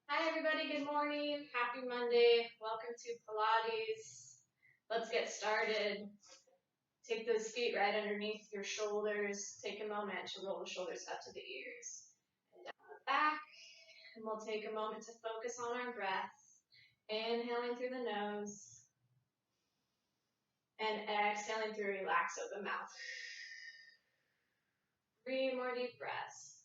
Hi everybody, good morning, happy Monday, welcome to Pilates. Let's get started. Take those feet right underneath your shoulders. Take a moment to roll the shoulders up to the ears and down the back. And we'll take a moment to focus on our breath. Inhaling through the nose and exhaling through relaxed open mouth. 3 more deep breaths.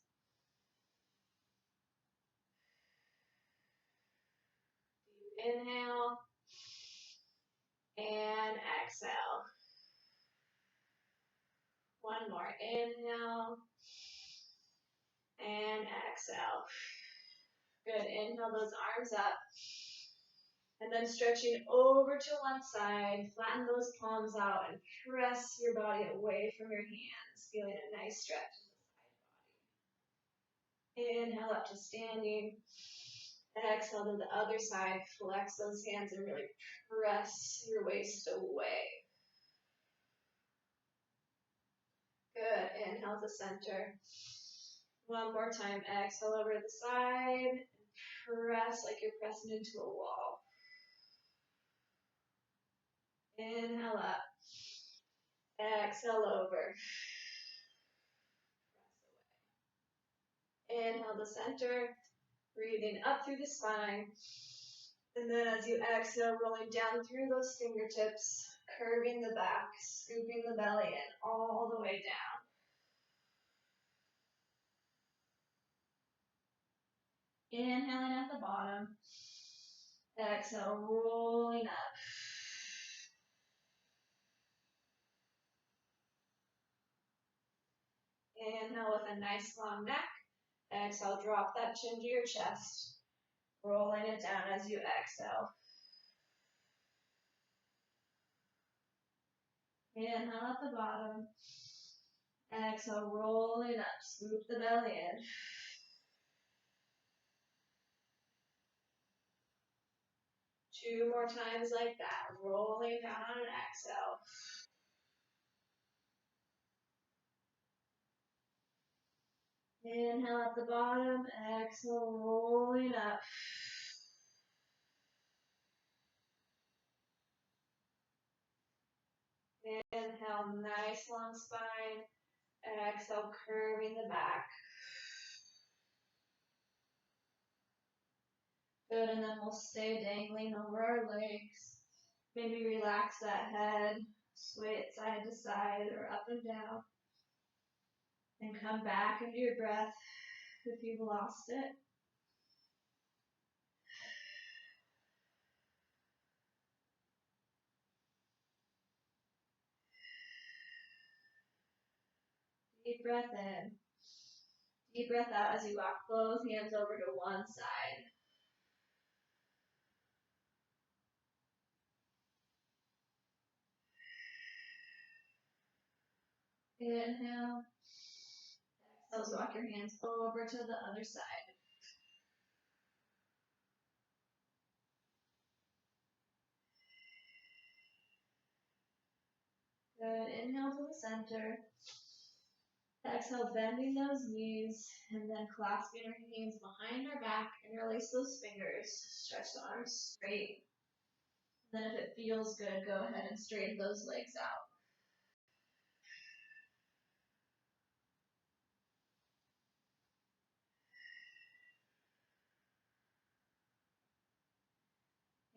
Deep inhale and exhale. One more inhale and exhale. Good, inhale those arms up. And then stretching over to one side, flatten those palms out and press your body away from your hands, feeling a nice stretch in the side body. Inhale up to standing. Exhale to the other side, flex those hands and really press your waist away. Good, inhale to center. One more time, exhale over to the side. Press like you're pressing into a wall. Inhale up. Exhale over. Press away. Inhale to center. Breathing up through the spine. And then as you exhale, rolling down through those fingertips, curving the back, scooping the belly in all the way down. Inhaling at the bottom. Exhale, rolling up. Inhale with a nice long neck. Exhale, drop that chin to your chest. Rolling it down as you exhale. Inhale at the bottom. Exhale, rolling up. Scoop the belly in. Two more times like that. Rolling down on an exhale. Inhale at the bottom. Exhale, rolling up. Inhale, nice long spine. Exhale, curving the back. Good, and then we'll stay dangling over our legs. Maybe relax that head, sway it side to side or up and down. And come back into your breath if you've lost it. Deep breath in. Deep breath out as you walk both hands over to one side. Inhale. Exhale, walk your hands over to the other side. Good. Inhale to the center. Exhale, bending those knees and then clasping our hands behind our back. Interlace those fingers. Stretch the arms straight. Then if it feels good, go ahead and straighten those legs out.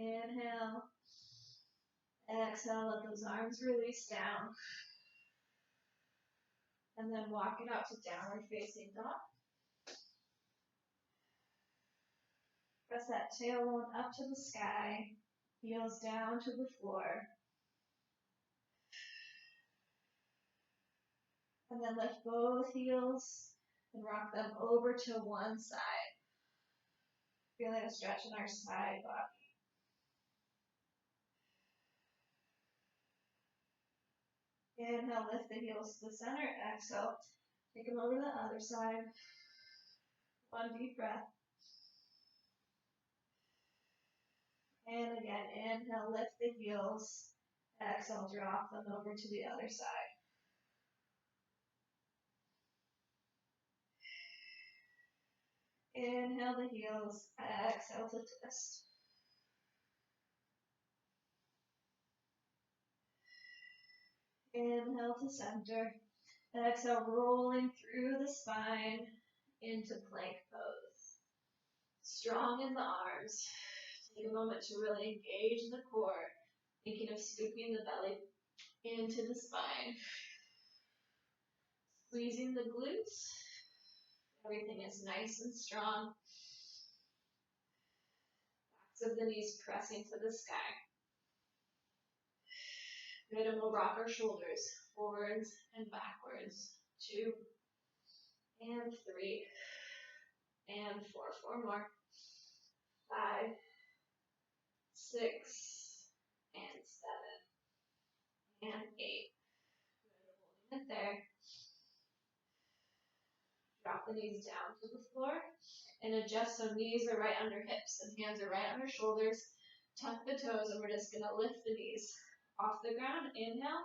Inhale. Exhale, let those arms release down. And then walk it out to downward facing dog. Press that tailbone up to the sky, heels down to the floor. And then lift both heels and rock them over to one side. Feeling a stretch in our side body. Inhale, lift the heels to the center. Exhale, take them over to the other side. One deep breath. And again, inhale, lift the heels. Exhale, drop them over to the other side. Inhale the heels, exhale to twist. Inhale to center. Exhale, rolling through the spine into plank pose. Strong in the arms. Take a moment to really engage the core, thinking of scooping the belly into the spine. Squeezing the glutes. Everything is nice and strong. Backs of the knees pressing to the sky. Good, and we'll rock our shoulders forwards and backwards. 2 and 3 and 4. 4 more. 5, 6 and 7 and 8. Good, holding it there. Drop the knees down to the floor and adjust so knees are right under hips and hands are right under shoulders. Tuck the toes and we're just going to lift the knees off the ground. Inhale.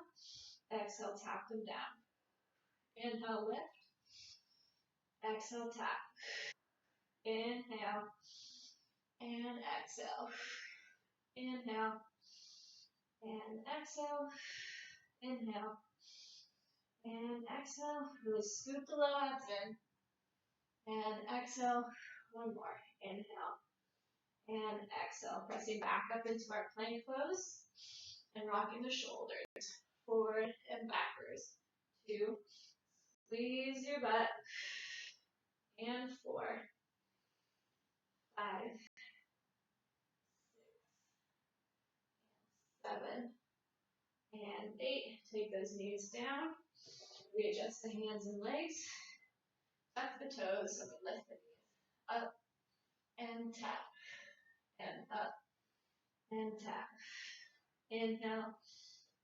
Exhale, tap them down. Inhale, lift. Exhale, tap. Inhale. And exhale. Inhale. And exhale. Inhale. And exhale. Really scoop the low abs in. And exhale. One more. Inhale. And exhale. Pressing back up into our plank pose. And rocking the shoulders. Forward and backwards. 2. Squeeze your butt. And 4. 5. 7 and 8. Take those knees down. Readjust the hands and legs. Tuck the toes and we lift the knees up and tap and up and tap. Inhale,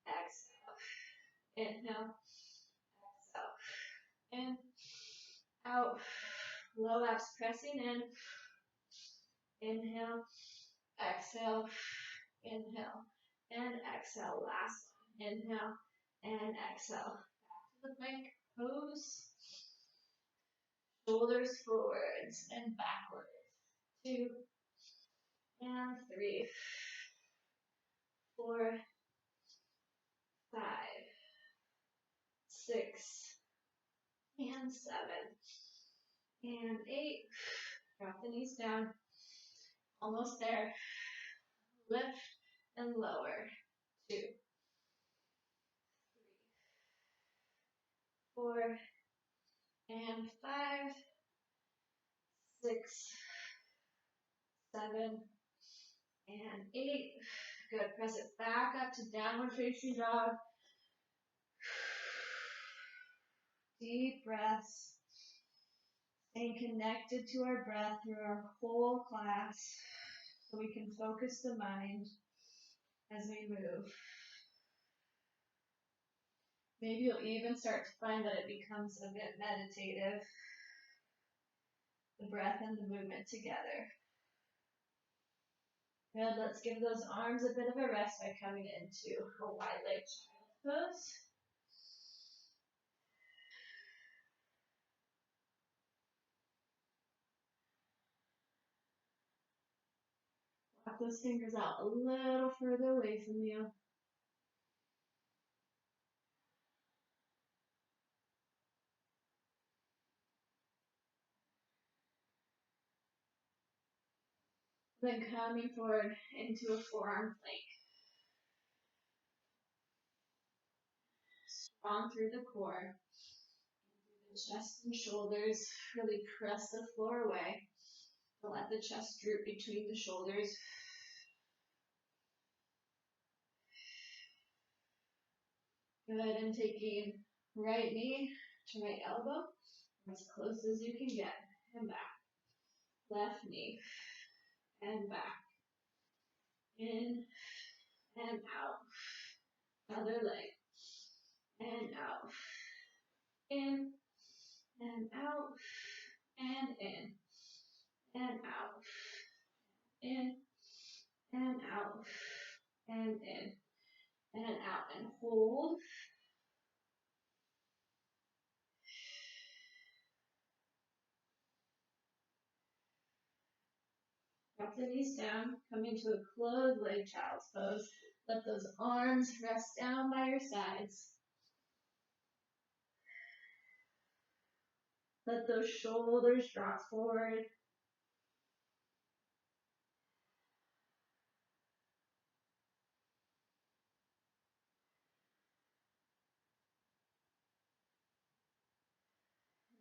exhale. Inhale, exhale. In, out. Low abs pressing in. Inhale, exhale. Inhale and exhale. Last one. Inhale and exhale. Back to the plank pose. Shoulders forwards and backwards. 2 and 3. 4, 5, 6 and 7 and 8. Drop the knees down. Almost there. Lift and lower. 2, 3, 4 and 5, 6, 7 and 8. Good. Press it back up to downward facing dog. Deep breaths. Staying connected to our breath through our whole class so we can focus the mind as we move. Maybe you'll even start to find that it becomes a bit meditative, the breath and the movement together. Good, let's give those arms a bit of a rest by coming into a wide leg child pose. Walk those fingers out a little further away from you. Then coming forward into a forearm plank. Strong through the core. Through the chest and shoulders. Really press the floor away. To let the chest droop between the shoulders. Good, and taking right knee to right elbow. As close as you can get. And back. Left knee. And back. In and out. Other leg. And out. In and out. And in. And out. In and out. And in. And out. And hold. Drop the knees down, come into a closed leg child's pose. Let those arms rest down by your sides. Let those shoulders drop forward.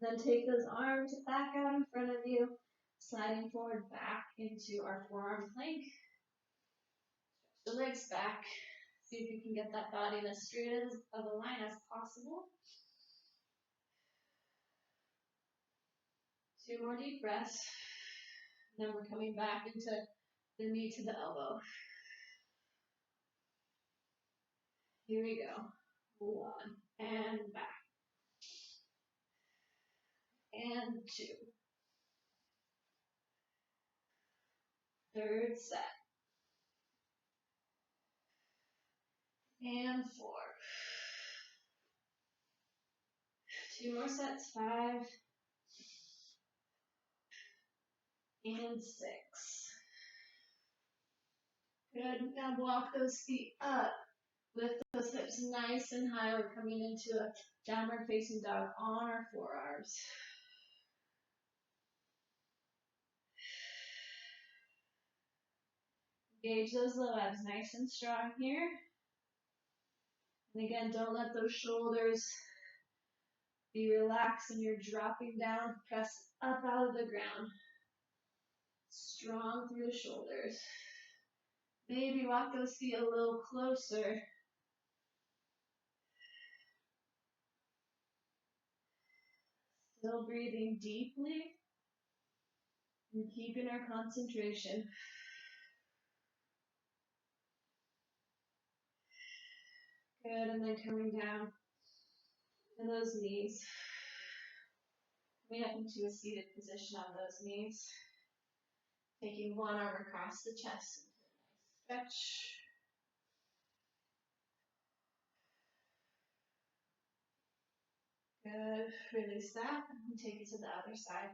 Then take those arms back out in front of you, sliding forward back into our forearm plank. Stretch the legs back. See if you can get that body in as straight of a line as possible. 2 more deep breaths. And then we're coming back into the knee to the elbow. Here we go. 1 and back. And 2. Third set. And 4. 2 more sets. 5. And 6. Good. Now walk those feet up. Lift those hips nice and high. We're coming into a downward facing dog on our forearms. Engage those low abs nice and strong here. And again, don't let those shoulders be relaxed and you're dropping down. Press up out of the ground. Strong through the shoulders. Maybe walk those feet a little closer. Still breathing deeply and keeping our concentration. Good, and then coming down to those knees. Coming up into a seated position on those knees. Taking one arm across the chest into a nice stretch. Good. Release that and take it to the other side.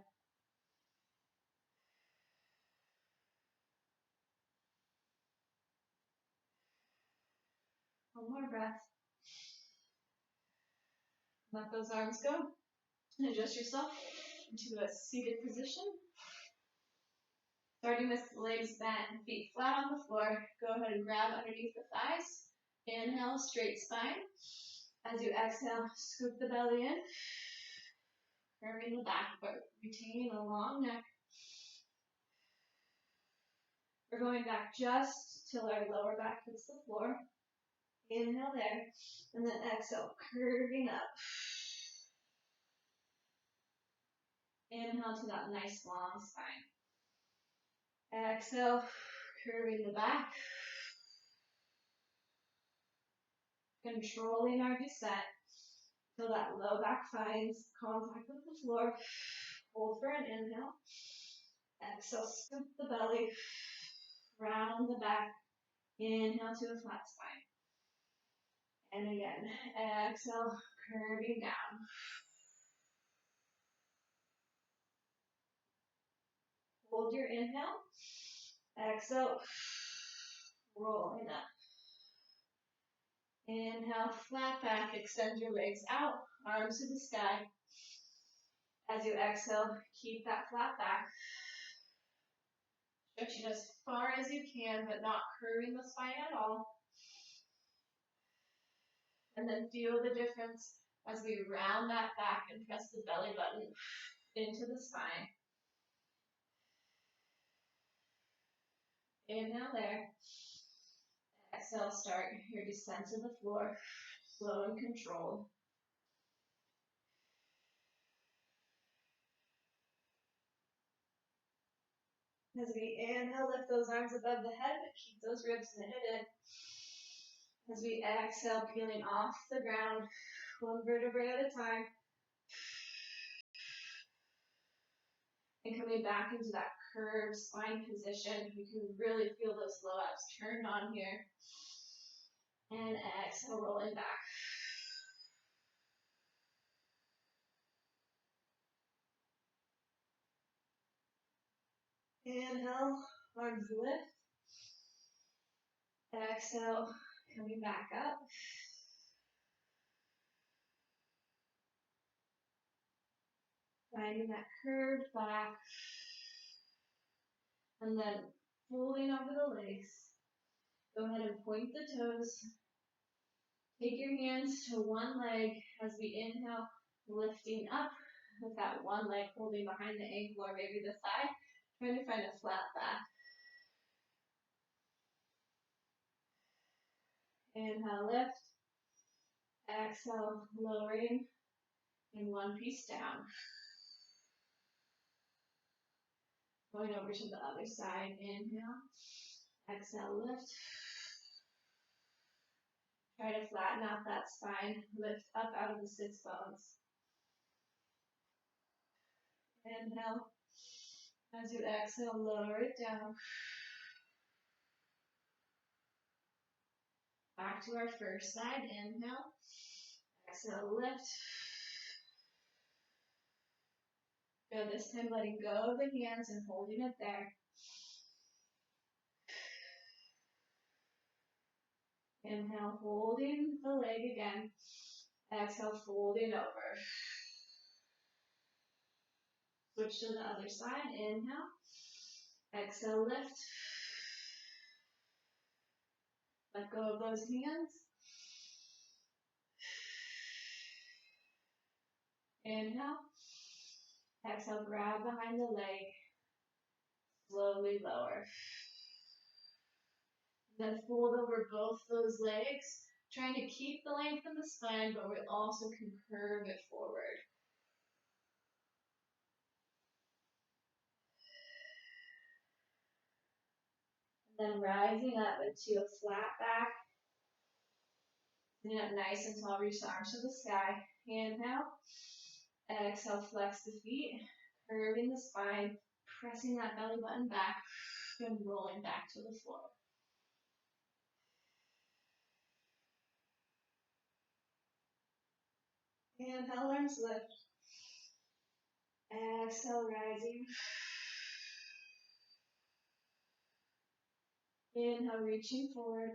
One more breath. Let those arms go. And adjust yourself into a seated position. Starting with legs bent and feet flat on the floor. Go ahead and grab underneath the thighs. Inhale, straight spine. As you exhale, scoop the belly in. Curving the back, but retaining a long neck. We're going back just till our lower back hits the floor. Inhale there, and then exhale, curving up. Inhale to that nice long spine. Exhale, curving the back. Controlling our descent till that low back finds contact with the floor. Hold for an inhale. Exhale, scoop the belly. Round the back. Inhale to a flat spine. And again, exhale, curving down. Hold your inhale. Exhale, rolling up. Inhale, flat back, extend your legs out, arms to the sky. As you exhale, keep that flat back. Stretching as far as you can, but not curving the spine at all. And then feel the difference as we round that back and press the belly button into the spine. Inhale there. Exhale, start your descent to the floor, slow and controlled. As we inhale, lift those arms above the head, but keep those ribs knitted. As we exhale, peeling off the ground, one vertebrae at a time. And coming back into that curved spine position. You can really feel those low abs turned on here. And exhale, rolling back. Inhale, arms lift. Exhale, coming back up. Finding that curved back. And then folding over the legs. Go ahead and point the toes. Take your hands to one leg as we inhale, lifting up with that one leg holding behind the ankle or maybe the thigh. Trying to find a flat back. Inhale, lift. Exhale, lowering in one piece down. Going over to the other side. Inhale. Exhale, lift. Try to flatten out that spine. Lift up out of the sits bones. Inhale. As you exhale, lower it down. Back to our first side. Inhale. Exhale, lift. Good. This time letting go of the hands and holding it there. Inhale, holding the leg again. Exhale, folding over. Switch to the other side. Inhale. Exhale, lift. Let go of those hands. Inhale. Exhale, grab behind the leg. Slowly lower. Then fold over both those legs, trying to keep the length of the spine, but we also can curve it forward. Then rising up into a flat back. Sitting up nice and tall, reach the arms to the sky. Inhale. Exhale, flex the feet, curving the spine, pressing that belly button back, and rolling back to the floor. Inhale, arms lift. Exhale, rising. Inhale, reaching forward.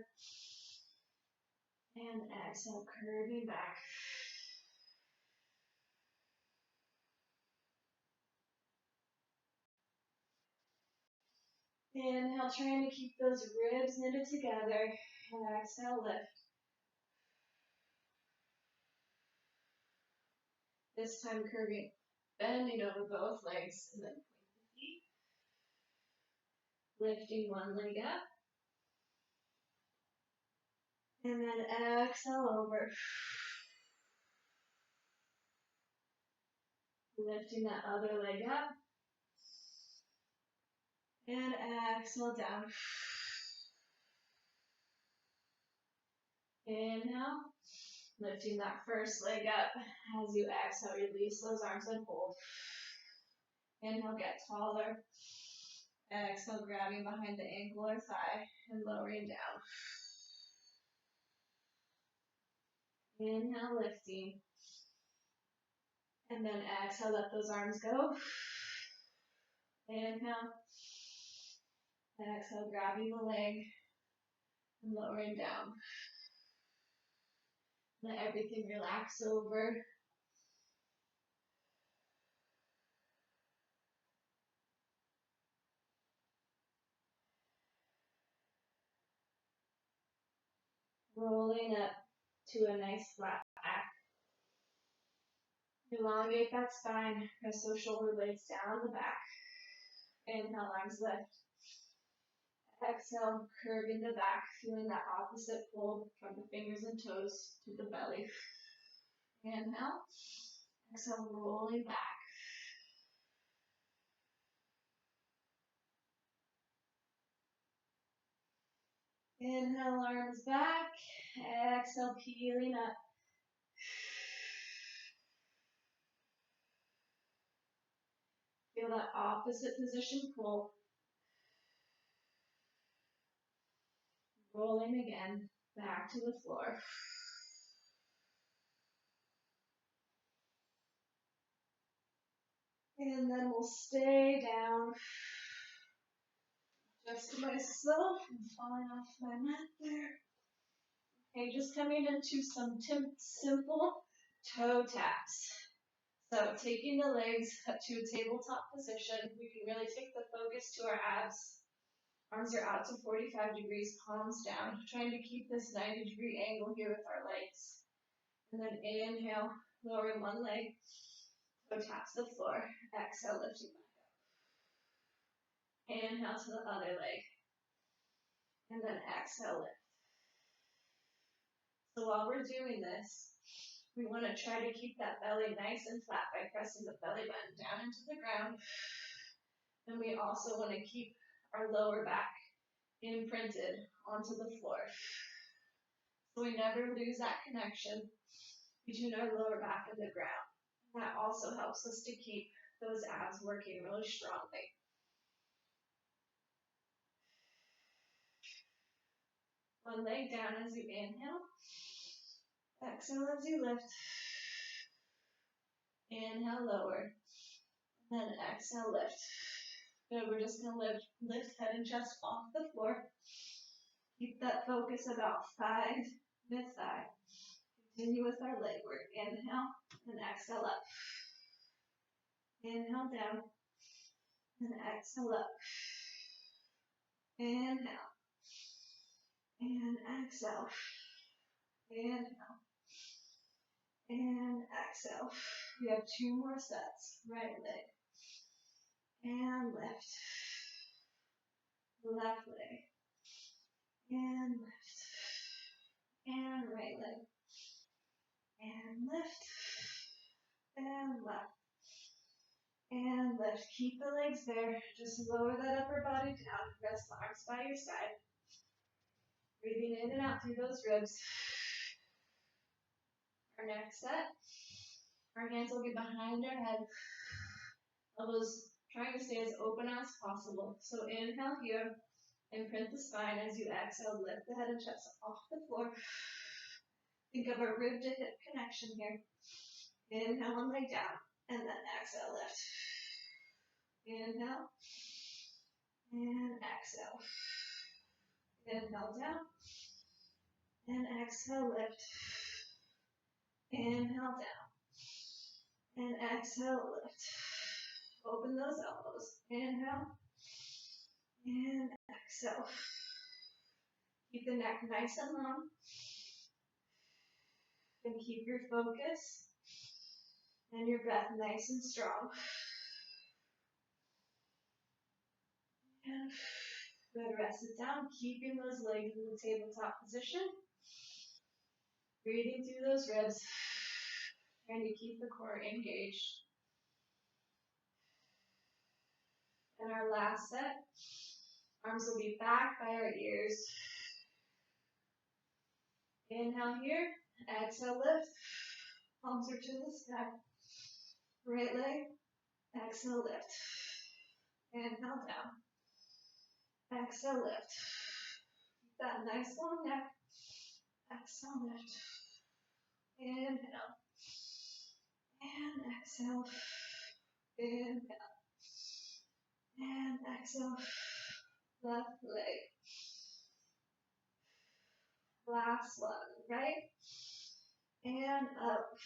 And exhale, curving back. Inhale, trying to keep those ribs knitted together. And exhale, lift. This time curving, bending over both legs, and then point the feet. Lifting one leg up. And then exhale over. Lifting that other leg up. And exhale down. Inhale. Lifting that first leg up. As you exhale, release those arms and hold. Inhale, get taller. Exhale, grabbing behind the ankle or thigh and lowering down. Inhale, lifting. And then exhale, let those arms go. Inhale. Exhale, grabbing the leg and lowering down. Let everything relax over. Rolling up to a nice flat back. Elongate that spine. Press those shoulder blades down the back. Inhale, arms lift. Exhale, curving the back, feeling that opposite pull from the fingers and toes to the belly. Inhale. Exhale, rolling back. Inhale, arms back. Exhale, peeling up. Feel that opposite position pull. Rolling again, back to the floor. And then we'll stay down. Just myself and falling off my mat there. Okay, just coming into some simple toe taps. So taking the legs up to a tabletop position, we can really take the focus to our abs. Arms are out to 45 degrees, palms down, trying to keep this 90-degree angle here with our legs. And then inhale, lowering one leg, toe taps the floor. Exhale, lifting back up. Inhale to the other leg. And then exhale, lift. So while we're doing this, we want to try to keep that belly nice and flat by pressing the belly button down into the ground. And we also want to keep our lower back imprinted onto the floor. So we never lose that connection between our lower back and the ground. That also helps us to keep those abs working really strongly. One leg down as you inhale. Exhale as you lift. Inhale, lower. And then exhale, lift. Good, we're just going to lift head and chest off the floor. Keep that focus about thigh, mid-thigh. Continue with our leg work. Inhale and exhale up. Inhale down and exhale up. Inhale and exhale. Inhale and exhale. We have 2 more sets. Right leg and lift. Left leg and lift. And right leg and lift. And left. And lift. Keep the legs there. Just lower that upper body down. Rest the arms by your side. Breathing in and out through those ribs. Our next set. Our hands will get behind our head. Elbows trying to stay as open as possible. So inhale here. Imprint the spine as you exhale. Lift the head and chest off the floor. Think of a rib to hip connection here. Inhale and lay down. And then exhale, lift. Inhale. And exhale. Inhale down. And exhale, lift. Inhale down. And exhale, lift. Open those elbows. Inhale. And exhale. Keep the neck nice and long. And keep your focus and your breath nice and strong. And good, rest it down, keeping those legs in the tabletop position. Breathing through those ribs, trying to keep the core engaged. And our last set, arms will be back by our ears. Inhale here, exhale, lift. Palms are to the sky. Right leg, exhale, lift. Inhale down. Exhale, lift. Keep that nice long neck. Exhale, lift. Inhale. And exhale. Inhale. And exhale. Left leg. Last one, right? And up.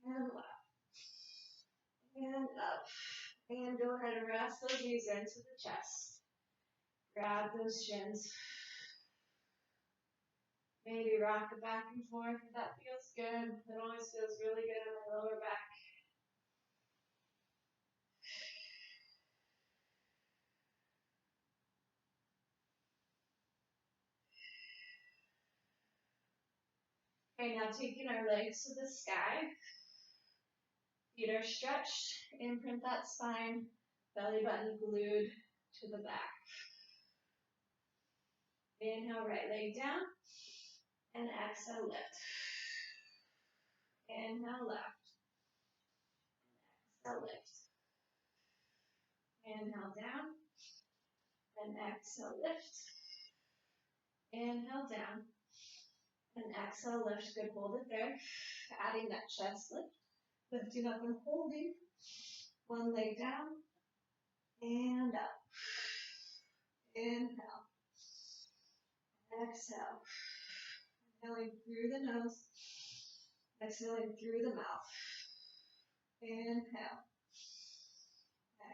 And left. And up. And go ahead and rest those knees into the chest. Grab those shins. Maybe rock it back and forth if that feels good. It always feels really good in my lower back. Okay, now taking our legs to the sky. Feet are stretched. Imprint that spine. Belly button glued to the back. Inhale, right leg down. And exhale, lift. Inhale, left. Exhale, lift. Inhale, down. And exhale, lift. Inhale, down. And exhale, lift. Good, hold it there. Adding that chest lift. Lifting up and holding. One leg down. And up. Inhale. Exhale. Inhaling through the nose. Exhaling through the mouth. Inhale.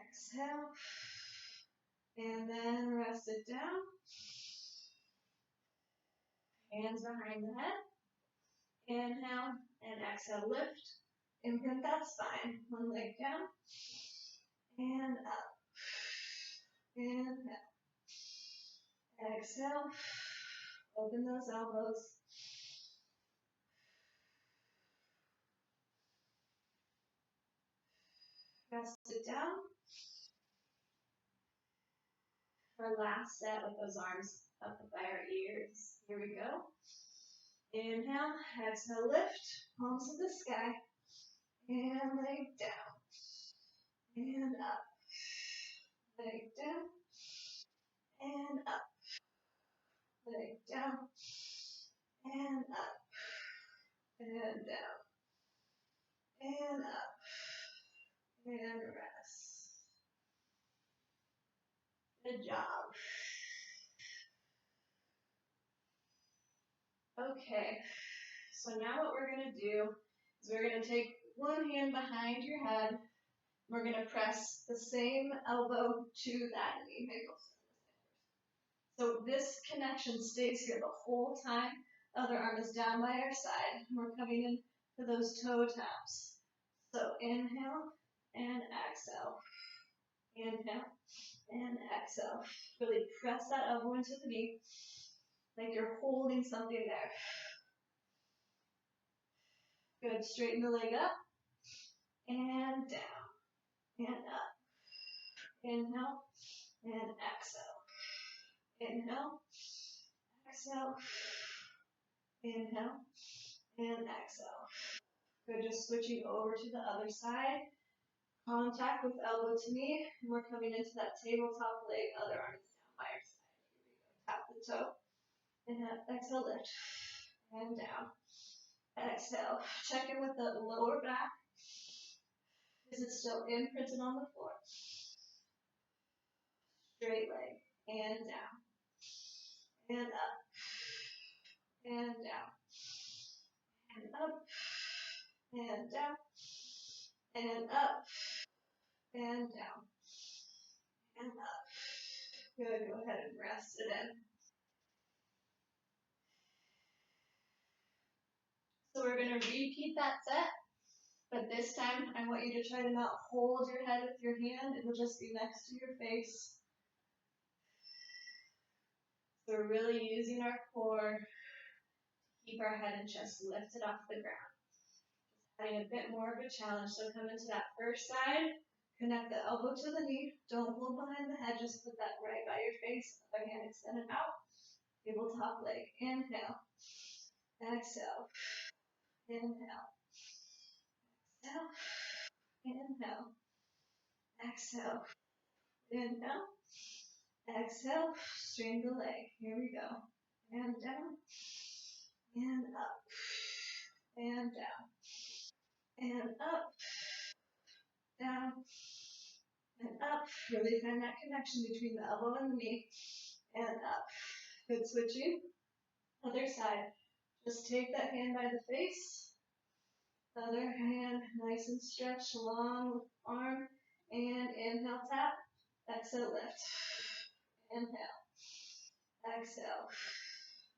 Exhale. And then rest it down. Hands behind the head. Inhale and exhale, lift. Imprint that spine. One leg down. And up. Inhale. Exhale. Open those elbows. Rest it down. For last set with those arms up by our ears. Here we go. Inhale, exhale, lift, palms to the sky, and leg down, and up, leg down, and up, leg down, and up, and down, and up, and rest. Good job. Okay, so now what we're going to do is we're going to take one hand behind your head. We're going to press the same elbow to that knee. So this connection stays here the whole time. Other arm is down by our side. We're coming in to those toe taps. So inhale and exhale. Inhale and exhale. Really press that elbow into the knee like you're holding something there. Good. Straighten the leg up and down and up. Inhale and exhale. Inhale, exhale, inhale, and exhale. Good. Just switching over to the other side. Contact with elbow to knee, and we're coming into that tabletop leg, other arm is down by our side. Here we go. Tap the toe. And exhale, lift. And down. Exhale. Check in with the lower back. Is it still imprinted on the floor? Straight leg. And down. And up. And down. And up. And down. And up. And down. And up. Good. Go ahead and rest it in. So we're going to repeat that set, but this time I want you to try to not hold your head with your hand. It will just be next to your face. So we're really using our core to keep our head and chest lifted off the ground. Just having a bit more of a challenge. So come into that first side, connect the elbow to the knee. Don't hold behind the head, just put that right by your face. Other hand extended out. Tabletop leg. Inhale. Exhale. Inhale. Exhale. Inhale. Exhale. Inhale. Exhale. Straighten the leg. Here we go. And down. And up. And down. And up. Down. And up. Really find that connection between the elbow and the knee. And up. Good switching. Other side. Just take that hand by the face. Other hand nice and stretched. Long arm. And inhale, tap. Exhale, lift. Inhale. Exhale.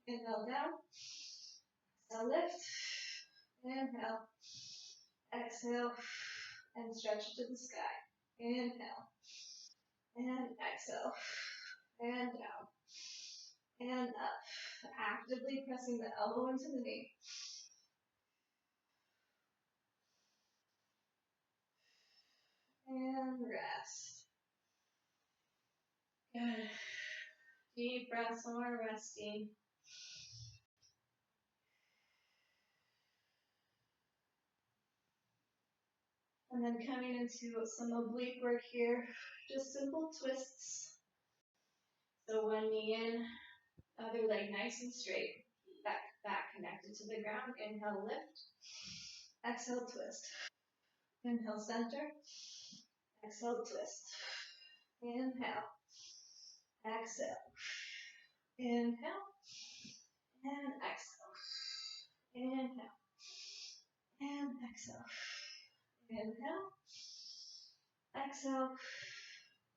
Inhale, down. Exhale, lift. Inhale. Exhale. And stretch it to the sky. Inhale. And exhale. And down. And up. Actively pressing the elbow into the knee. And rest. Good. Deep breaths while we're resting. And then coming into some oblique work here. Just simple twists. So one knee in, other leg nice and straight. Back connected to the ground. Inhale, lift. Exhale, twist. Inhale, center. Exhale, twist. Inhale. exhale. Inhale and exhale. Inhale and exhale. Inhale, exhale,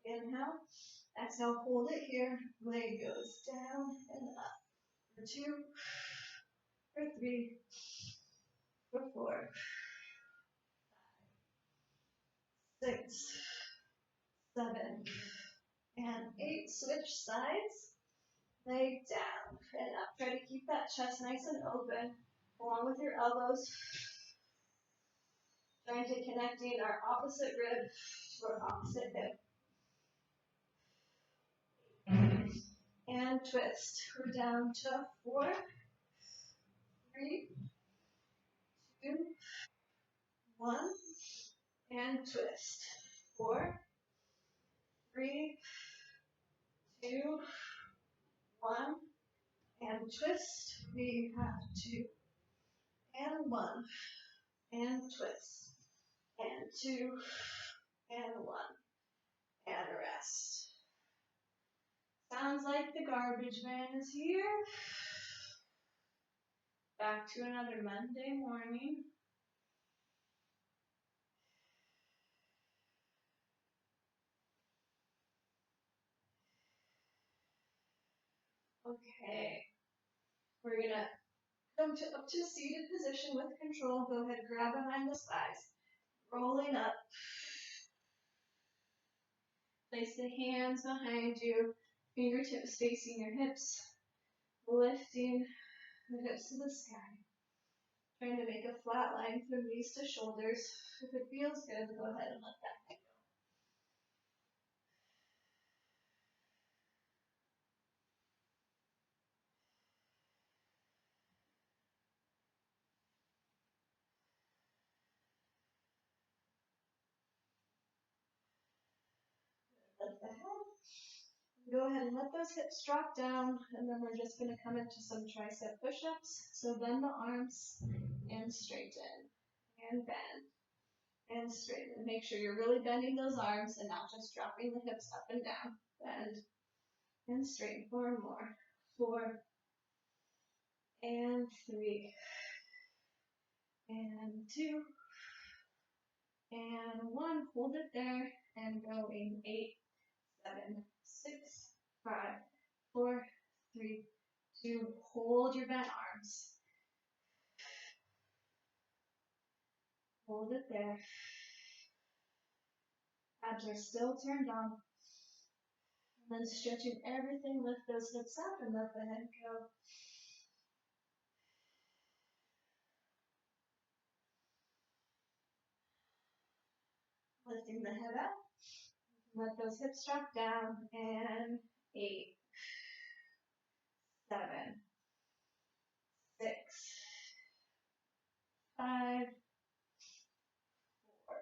inhale, exhale, hold it here. Leg goes down and up. For 2, for 3, for 4, 6, 7, and 8. Switch sides. Leg down and up. Try to keep that chest nice and open, along with your elbows. Trying to connecting our opposite rib to our opposite hip. And twist. We're down to 4, 3, 2, 1. And twist. 4, 3, 2, 1. And twist. We have 2 and 1. And twist. And 2 and 1. And rest. Sounds like the garbage man is here. Back to another Monday morning. Okay. We're going to come up to seated position with control. Go ahead, grab behind the thighs. Rolling up. Place the hands behind you. Fingertips facing your hips. Lifting the hips to the sky. Trying to make a flat line from knees to shoulders. If it feels good, go ahead and let that go. Lift the head. Go ahead and let those hips drop down, and then we're just going to come into some tricep push-ups. So bend the arms and straighten, and bend, and straighten. Make sure you're really bending those arms and not just dropping the hips up and down. Bend and straighten. 4 more. 4 and 3 and 2 and 1. Hold it there and going 8, 7, 6, 5, 4, 3, 2. Hold your bent arms. Hold it there. Abs are still turned on. And then stretching everything, lift those hips up and let the head go. Lifting the head up. Let those hips drop down. And 8, 7, 6, 5, 4,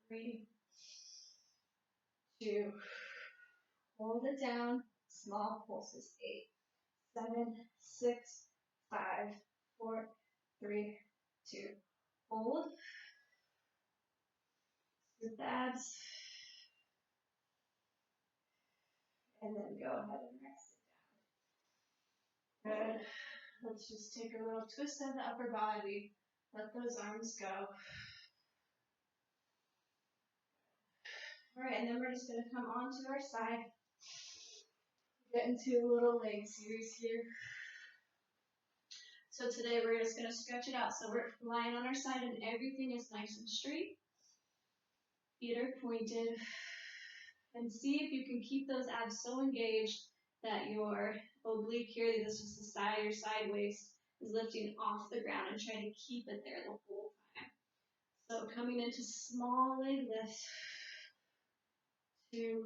3, 2. Hold it down. Small pulses. 8, 7, 6, 5, 4, 3, 2. Hold. Scoop the abs. And then go ahead and rest it down. Good. Let's just take a little twist of the upper body. Let those arms go. All right, and then we're just going to come onto our side. Get into a little leg series here. So today we're just going to stretch it out. So we're lying on our side and everything is nice and straight. Feet are pointed. And see if you can keep those abs so engaged that your oblique here, this is the side, your side waist, is lifting off the ground and trying to keep it there the whole time. So coming into small leg lift. 2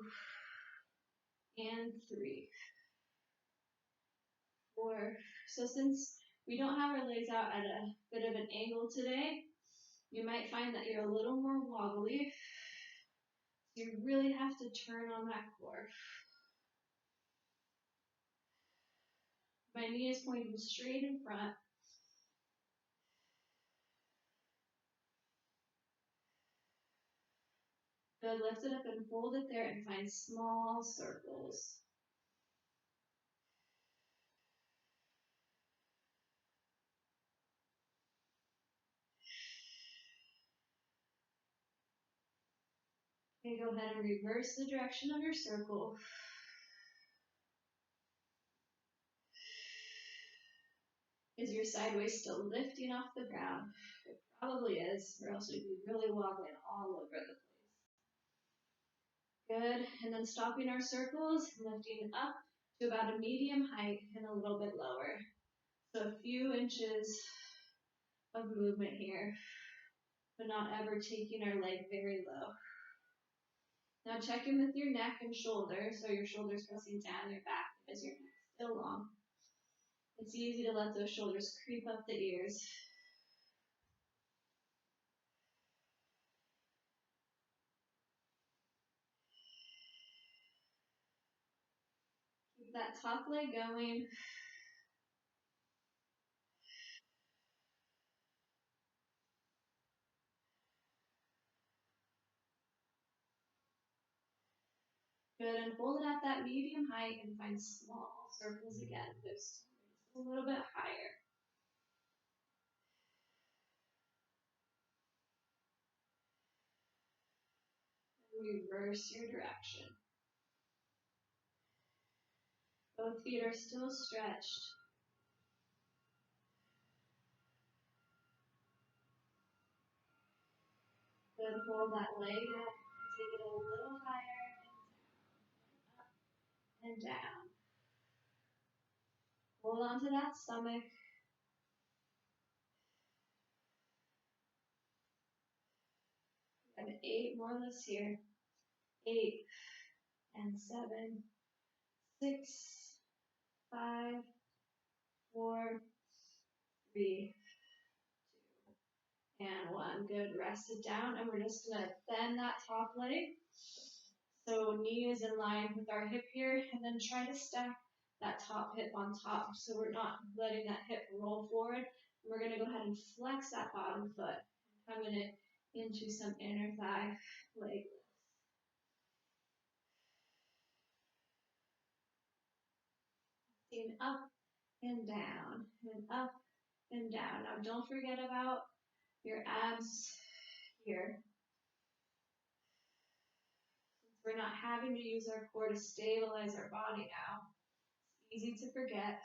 and 3. 4. So since we don't have our legs out at a bit of an angle today, you might find that you're a little more wobbly. You really have to turn on that core. My knee is pointing straight in front. Good, lift it up and hold it there and find small circles. Okay, go ahead and reverse the direction of your circle. Is your side waist still lifting off the ground? It probably is, or else you'd be really wobbling all over the place. Good, and then stopping our circles, lifting up to about a medium height and a little bit lower. So a few inches of movement here, but not ever taking our leg very low. Now check in with your neck and shoulders, so your shoulders pressing down your back as your neck still long. It's easy to let those shoulders creep up the ears. Keep that top leg going. Good, and hold it at that medium height and find small circles again. Just a little bit higher. Reverse your direction. Both feet are still stretched. Good, hold that leg up and take it a little higher and down. Hold on to that stomach. And 8 more lifts here. 8 and 7, 6, 5, 4, 3, 2, and 1. Good. Rest it down, and we're just gonna bend that top leg. So knee is in line with our hip here, and then try to stack that top hip on top, so we're not letting that hip roll forward. And we're gonna go ahead and flex that bottom foot, coming it into some inner thigh leg lifts. Up and down, and up and down. Now don't forget about your abs here. Since we're not having to use our core to stabilize our body now, it's easy to forget.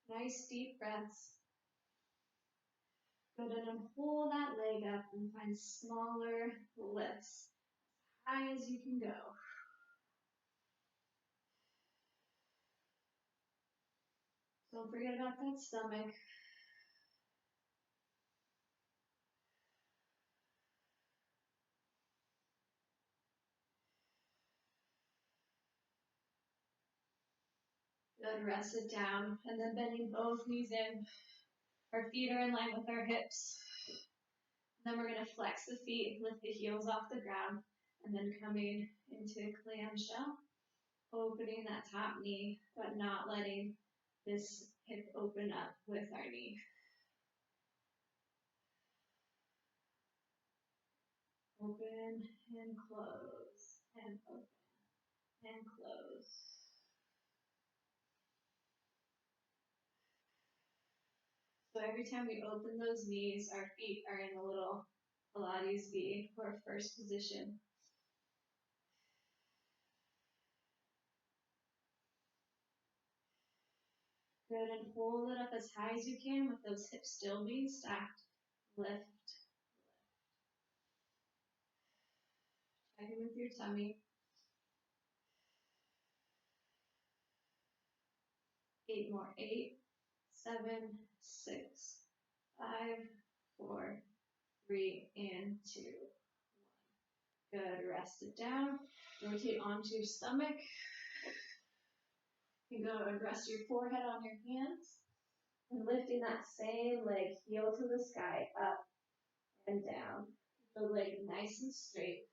Nice deep breaths. Go ahead and pull that leg up and find smaller lifts, as high as you can go. Don't forget about that stomach. Good, rest it down, and then bending both knees in. Our feet are in line with our hips. Then we're going to flex the feet, lift the heels off the ground, and then coming into clamshell, opening that top knee, but not letting this hip open up with our knee. Open and close, and open and close. So every time we open those knees, our feet are in a little Pilates V, or first position. Good, and hold it up as high as you can with those hips still being stacked. Lift. Check in with your tummy. 8 more. 8, 7, 6, 5, 4, 3, and 2, 1. Good. Rest it down. Rotate onto your stomach. You can go and rest your forehead on your hands. And lifting that same leg, heel to the sky, up and down. The leg nice and straight.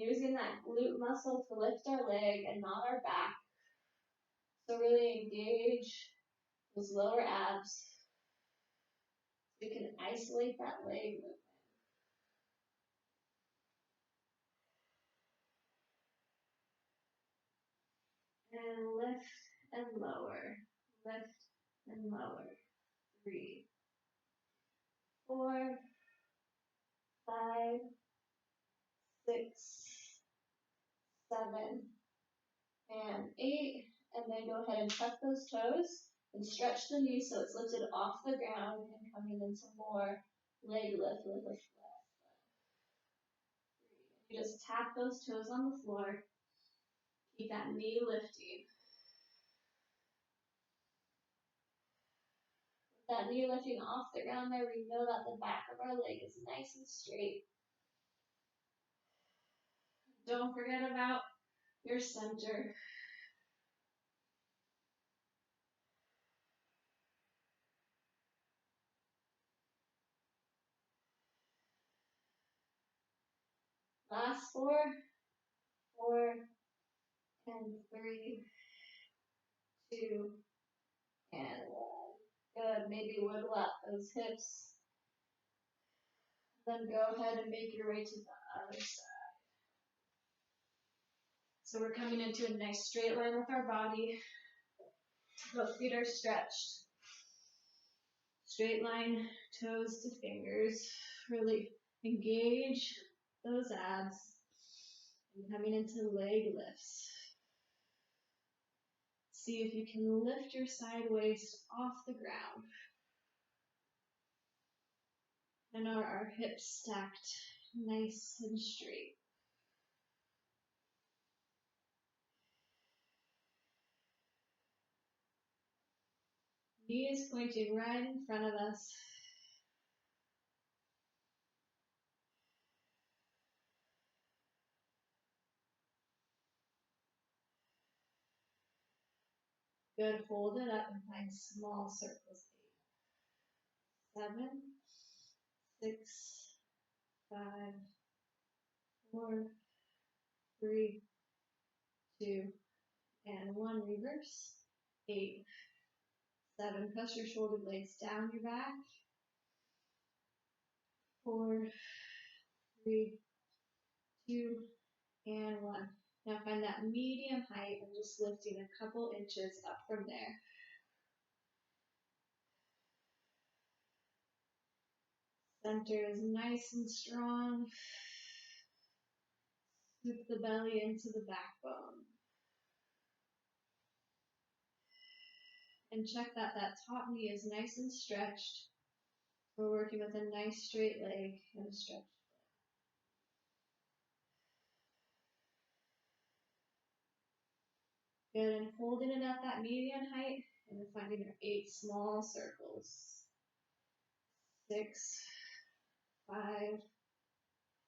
using that glute muscle to lift our leg and not our back. So really engage those lower abs. You can isolate that leg movement. And lift and lower. Lift and lower. 3, 4, 5, 6, 7, and 8. And then go ahead and tuck those toes and stretch the knees so it's lifted off the ground and coming into more leg lift with a flat. You just tap those toes on the floor. Keep that knee lifting. With that knee lifting off the ground there, we know that the back of our leg is nice and straight. Don't forget about your center. Last 4, 4, and 3, 2, and 1. Good. Maybe wiggle out those hips. Then go ahead and make your way to the other side. So we're coming into a nice straight line with our body. Both feet are stretched. Straight line, toes to fingers. Really engage those abs. And coming into leg lifts. See if you can lift your side waist off the ground. And are our hips stacked nice and straight. Knees pointing right in front of us. Good, hold it up and find small circles. 8, 7, 6, 5, 4, 3, 2, and 1. Reverse. 8, 7. Press your shoulder blades down your back. 4, 3, 2, and 1. Now find that medium height and just lifting a couple inches up from there. Center is nice and strong. Scoop the belly into the backbone. And check that top knee is nice and stretched. We're working with a nice straight leg and a stretched foot. Good, and holding it at that median height and then finding our 8 small circles. 6, 5,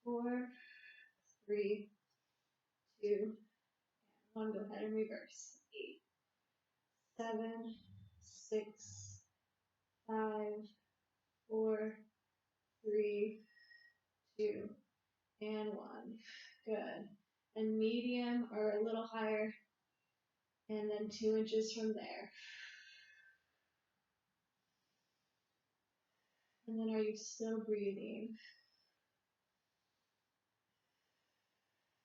4, 3, 2, and 1. Go ahead and reverse. 8, 7, 6, 5, 4, 3, 2, and 1. Good. And medium or a little higher, and then 2 inches from there. And then are you still breathing?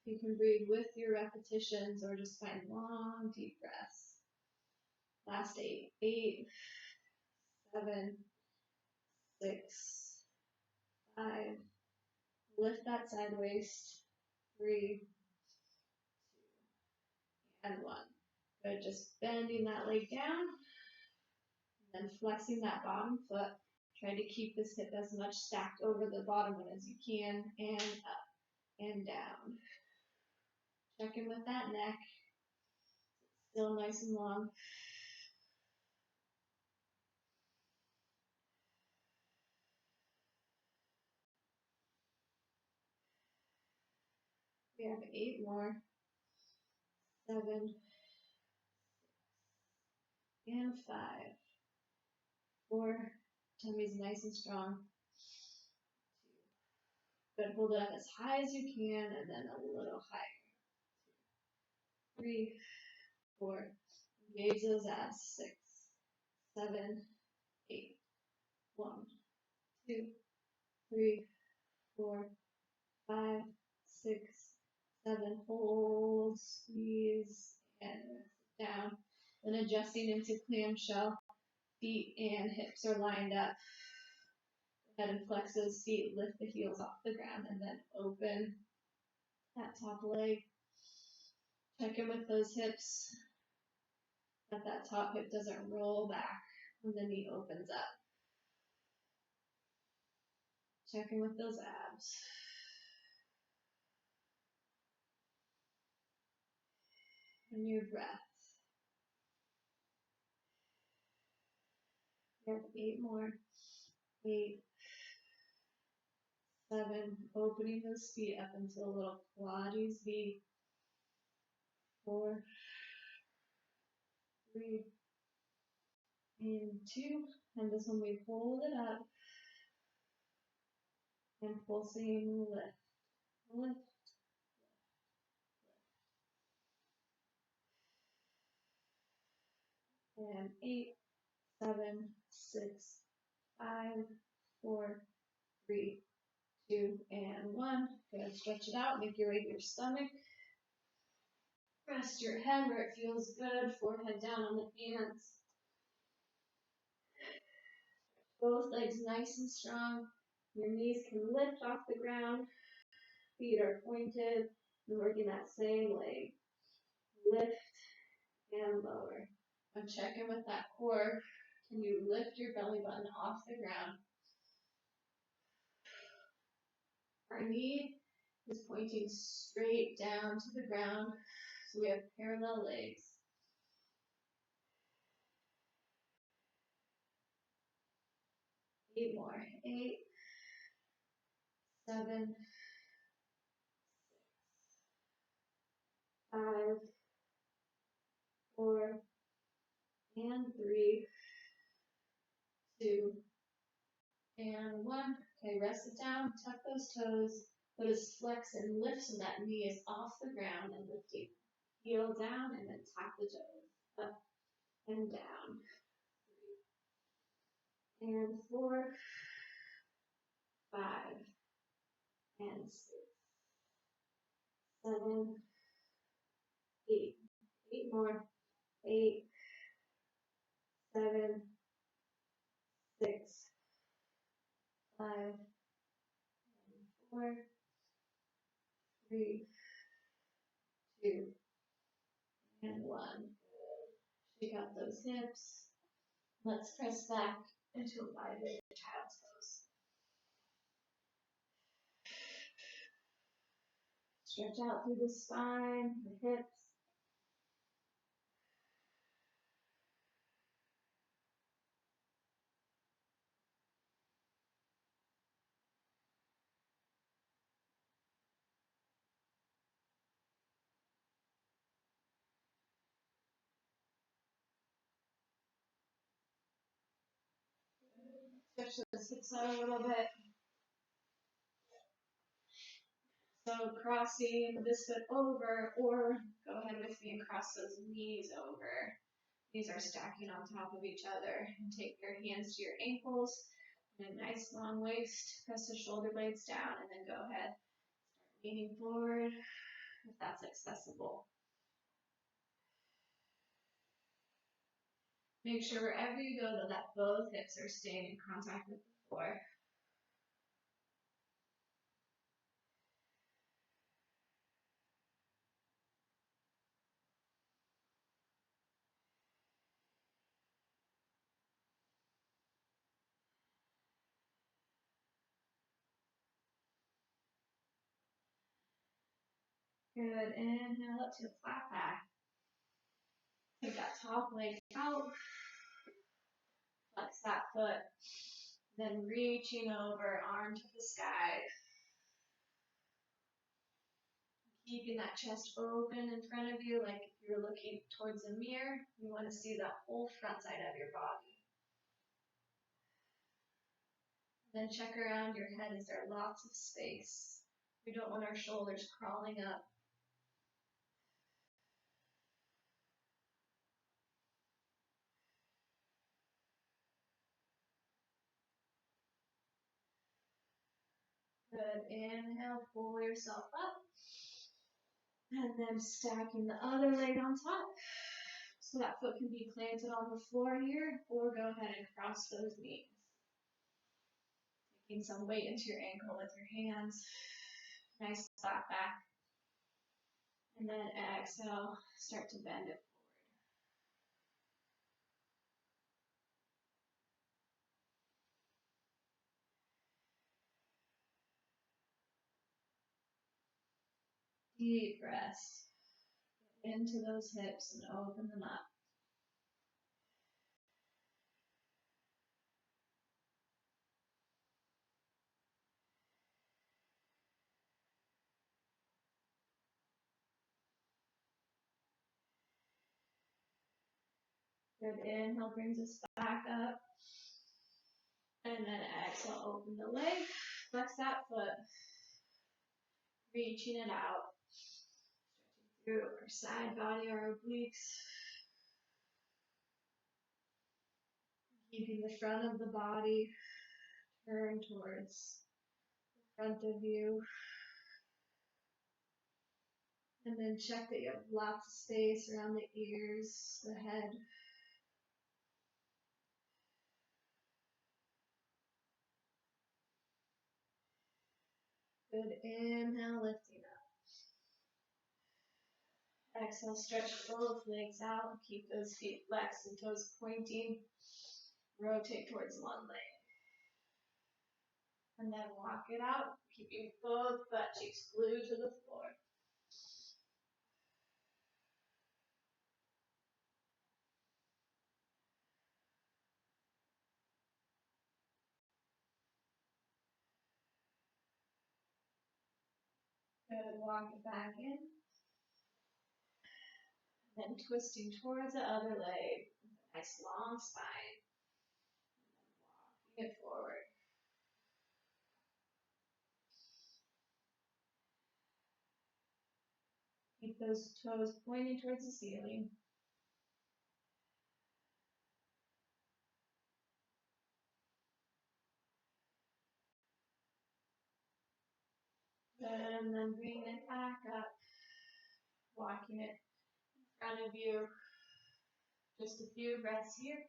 You can breathe with your repetitions or just find long, deep breaths. Last 8. 8, 7, 6, 5. Lift that side waist. 3, 2, and 1. Good. Just bending that leg down. And then flexing that bottom foot. Try to keep this hip as much stacked over the bottom one as you can. And up and down. Check in with that neck. Still nice and long. We have 8 more. 7, 6, and 5. 4. Tummy's nice and strong. Good. Hold it up as high as you can and then a little higher. 3, 4. Engage those abs. 6, 7, 8. 1, 2, 3, 4, 5, 6, 7. Hold, squeeze, and down. Then adjusting into clamshell. Feet and hips are lined up. Head and flex those feet, lift the heels off the ground, and then open that top leg. Check in with those hips. That top hip doesn't roll back when the knee opens up. Check in with those abs. And your breath. You have 8 more. 8, 7. Opening those feet up into a little Pilates V. 4, 3, and 2. And this one we hold it up. And pulsing lift. Lift. And 8, 7, 6, 5, 4, 3, 2, and 1. Good. Stretch it out. Make your way to your stomach. Rest your head where it feels good. Forehead down on the hands. Both legs nice and strong. Your knees can lift off the ground. Feet are pointed. And working that same leg. Lift and lower. And check in with that core. Can you lift your belly button off the ground? Our knee is pointing straight down to the ground. So we have parallel legs. 8 more. 8, 7, 5, 4, and 3, 2, and 1. Okay, rest it down, tuck those toes, let us flex and lift so that knee is off the ground and lifting. Heel down and then tap the toes. Up and down. 3, and 4, 5, and 6, 7, 8. 8 more. 8, 7, 6, 5, and 4, 3, 2, and 1. Shake out those hips. Let's press back into a 5-legged child's pose. Stretch out through the spine, the hips. Stretch those hips out a little bit. So crossing this foot over, or go ahead with me and cross those knees over. These are stacking on top of each other. And take your hands to your ankles. And a nice long waist. Press the shoulder blades down and then go ahead. Start leaning forward if that's accessible. Make sure wherever you go though that both hips are staying in contact with the floor. Good. Inhale up to a flat back. Take that top leg out. Flex that foot. Then reaching over, arm to the sky. Keeping that chest open in front of you like if you're looking towards a mirror. You want to see the whole front side of your body. Then check around your head. Is there lots of space? We don't want our shoulders crawling up. Good. Inhale, pull yourself up. And then stacking the other leg on top. So that foot can be planted on the floor here, or go ahead and cross those knees. Taking some weight into your ankle with your hands. Nice flat back. And then exhale, start to bend it forward. Deep breaths into those hips and open them up. Good. Inhale brings us back up. And then exhale, open the leg. Flex that foot. Reaching it out. Stretching through our side body, our obliques. Keeping the front of the body turned towards the front of you. And then check that you have lots of space around the ears, the head. Good. Inhale, lifting up. Exhale, stretch both legs out. Keep those feet flexed and toes pointing. Rotate towards one leg. And then walk it out, keeping both butt cheeks glued to the floor. Good. Walk it back in. Then twisting towards the other leg. Nice long spine. Walking it forward. Keep those toes pointing towards the ceiling. And then bring it back up. Walking it in front of you. Just a few breaths here.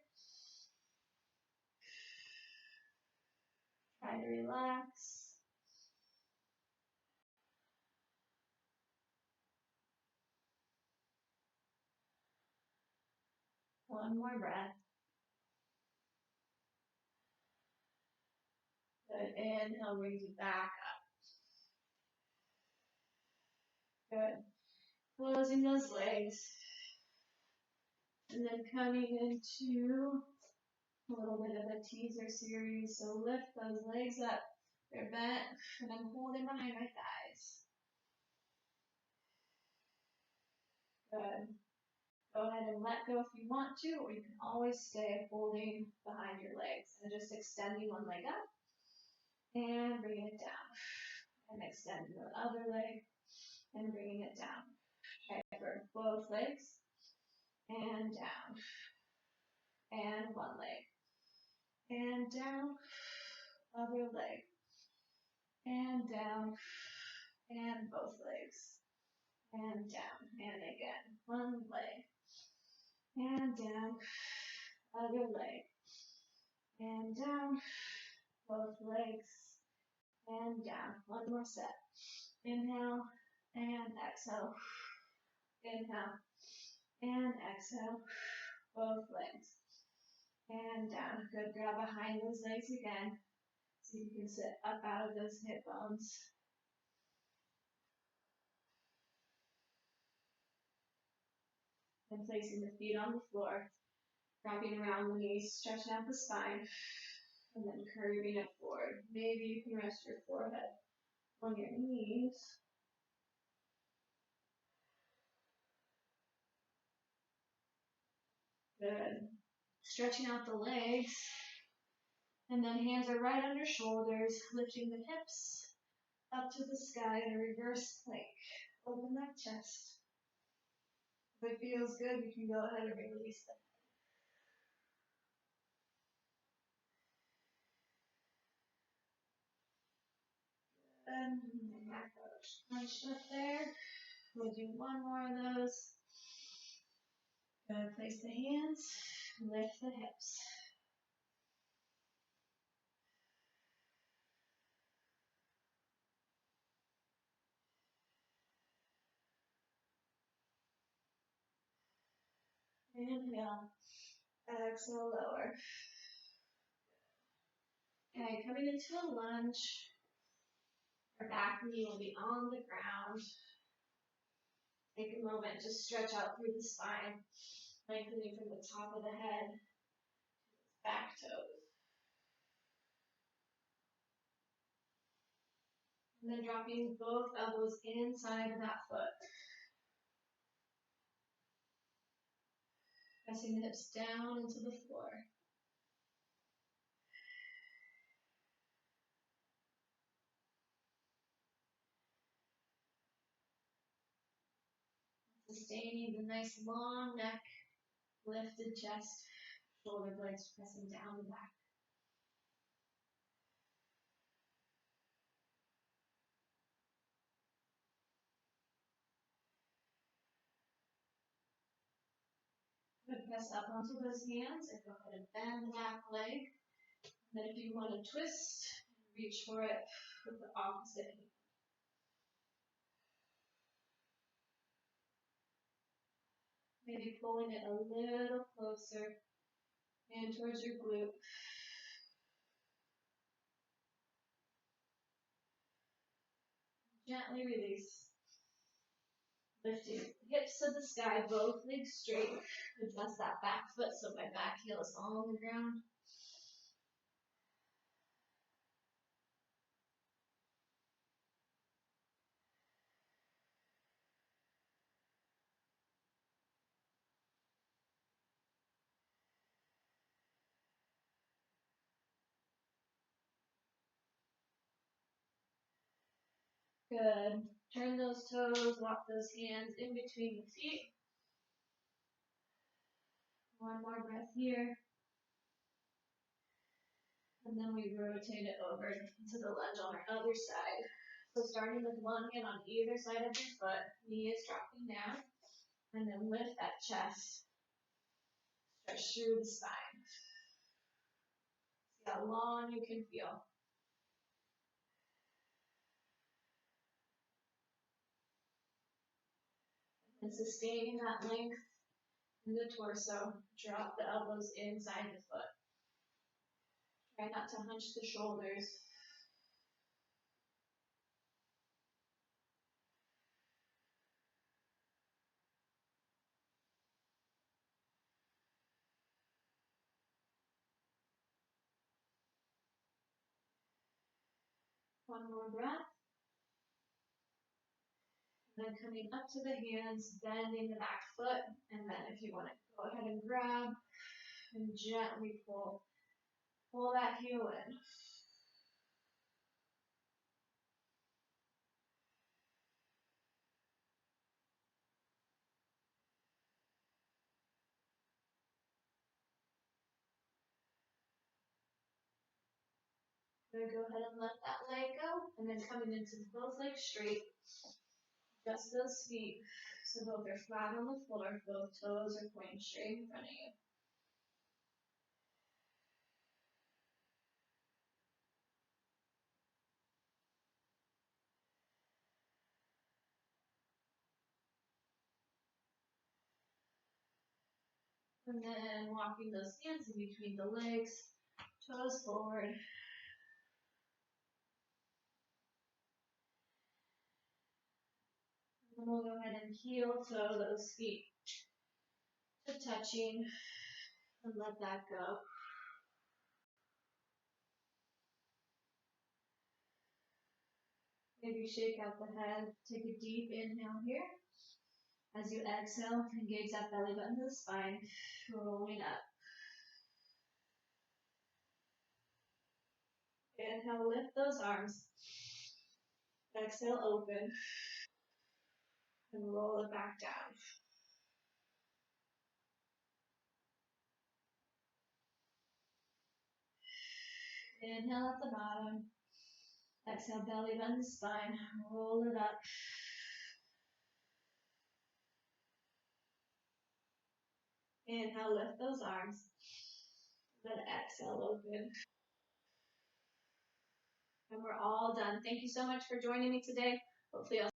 Try to relax. One more breath. Good. Inhale brings you back up. Good. Closing those legs. And then coming into a little bit of a teaser series. So lift those legs up. They're bent. And I'm holding behind my thighs. Good. Go ahead and let go if you want to, or you can always stay holding behind your legs and just extending one leg up and bringing it down. And extending the other leg and bringing it down. Okay, for both legs and down. And one leg. And down. Other leg. And down. And both legs. And down. And again. One leg. And down. Other leg. And down. Both legs. And down. One more set. Inhale. And exhale. Inhale. And exhale. Both legs. And down. Good. Grab behind those legs again. So you can sit up out of those hip bones. And placing the feet on the floor. Wrapping around the knees, stretching out the spine. And then curving it forward. Maybe you can rest your forehead on your knees. Good. Stretching out the legs. And then hands are right under shoulders, lifting the hips up to the sky in a reverse plank. Open that chest. If it feels good, you can go ahead and release them. And back up. Punched up there. We'll do one more of those. Go place the hands, lift the hips. Inhale. Exhale, lower. Okay, coming into a lunge. Our back knee will be on the ground. Take a moment to stretch out through the spine, lengthening from the top of the head to the back toes. And then dropping both elbows inside of that foot. Pressing the hips down into the floor. Sustaining the nice long neck, lifted chest, shoulder blades pressing down the back. Good, press up onto those hands and go ahead and bend the back leg. And then if you want to twist, reach for it with the opposite hand. Maybe pulling it a little closer in towards your glute. Gently release. Lifting hips to the sky, both legs straight. Adjust that back foot so my back heel is on the ground. Good. Turn those toes, walk those hands in between the feet. One more breath here. And then we rotate it over into the lunge on our other side. So starting with one hand on either side of your foot, knee is dropping down. And then lift that chest. Stretch through the spine. See how long you can feel. And sustaining that length in the torso. Drop the elbows inside the foot. Try not to hunch the shoulders. One more breath. And then coming up to the hands, bending the back foot. And then if you want to go ahead and grab and gently pull. Pull that heel in. Good, go ahead and let that leg go. And then coming into both legs straight. Just those feet. So both are flat on the floor. Both toes are pointing straight in front of you. And then walking those hands in between the legs, toes forward. And we'll go ahead and heel toe those feet to touching and let that go. Maybe shake out the head. Take a deep inhale here. As you exhale, engage that belly button to the spine, rolling up. Inhale, lift those arms. Exhale, open. And roll it back down. Inhale at the bottom. Exhale, belly bend the spine. Roll it up. Inhale, lift those arms. Then exhale, open. And we're all done. Thank you so much for joining me today. Hopefully I'll